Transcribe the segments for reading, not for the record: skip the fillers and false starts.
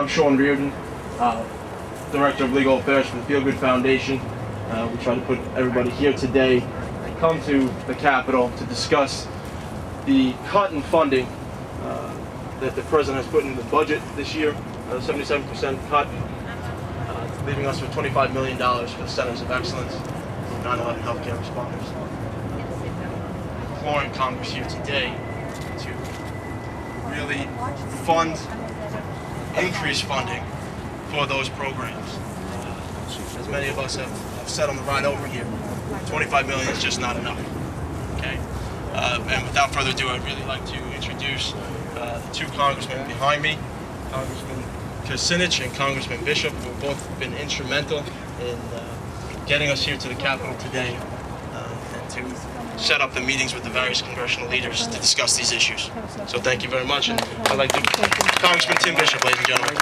I'm Sean Reardon, Director of Legal Affairs for the Feel Good Foundation. We try to put everybody here today to come to the Capitol to discuss the cut in funding that the President has put in the budget this year, 77% cut, leaving us with $25 million for the Centers of Excellence for 9/11 healthcare responders. Imploring Congress here today to really increase funding for those programs. As many of us have said on the ride over here, $25 million is just not enough. Okay. And without further ado, I'd really like to introduce the two congressmen behind me, Congressman Kucinich and Congressman Bishop, who have both been instrumental in getting us here to the Capitol today and to set up the meetings with the various congressional leaders to discuss these issues. So thank you very much, and I'd like to Congressman Tim Bishop, ladies and gentlemen.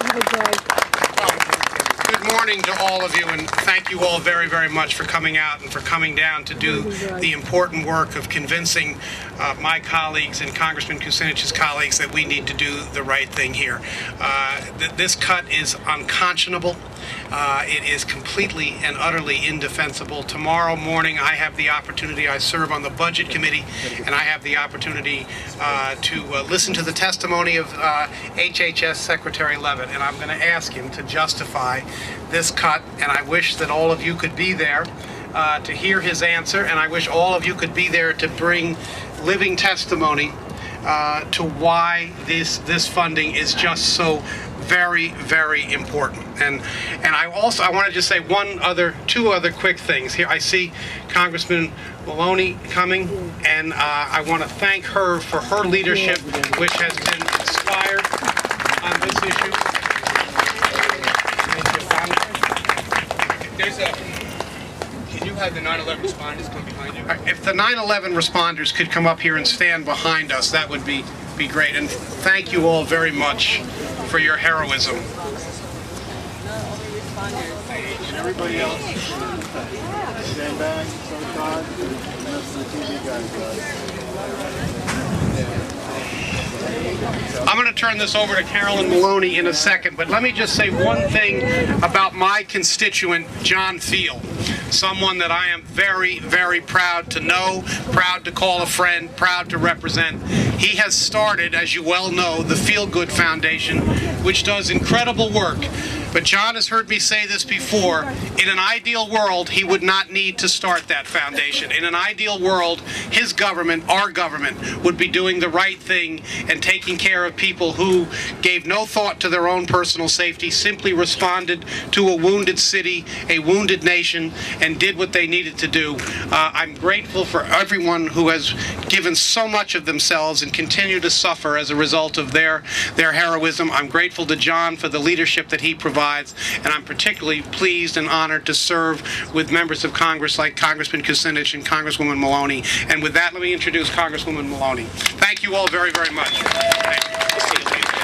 Good morning to all of you, and thank you all very, very much for coming out and for coming down to do the important work of convincing my colleagues and Congressman Kucinich's colleagues that we need to do the right thing here. This cut is unconscionable. It is completely and utterly indefensible. Tomorrow morning, I have the opportunity, I serve on the Budget Committee, and I have the opportunity to listen to the testimony of HHS Secretary Leavitt, and I'm going to ask him to justify this cut, and I wish that all of you could be there to hear his answer, and I wish all of you could be there to bring living testimony to why this funding is just so very, very important. And I want to just say two other quick things. Here I see Congressman Maloney coming, and I want to thank her for her leadership, which has been inspired on this issue. Can you have the 9/11 responders come behind you? If the 9/11 responders could come up here and stand behind us, that would be great. And thank you all very much for your heroism. And everybody else, stand back, so Todd, and the rest of the TV guys. I'm going to turn this over to Carolyn Maloney in a second, but let me just say one thing about my constituent, John Field, someone that I am very, very proud to know, proud to call a friend, proud to represent. He has started, as you well know, the Feel Good Foundation, which does incredible work. But John has heard me say this before. In an ideal world, he would not need to start that foundation. In an ideal world, his government, our government, would be doing the right thing and taking care of people who gave no thought to their own personal safety, simply responded to a wounded city, a wounded nation, and did what they needed to do. I'm grateful for everyone who has given so much of themselves and continue to suffer as a result of their heroism. I'm grateful to John for the leadership that he provides, and I'm particularly pleased and honored to serve with members of Congress like Congressman Kucinich and Congresswoman Maloney. And with that, let me introduce Congresswoman Maloney. Thank you all very, very much. Thank you.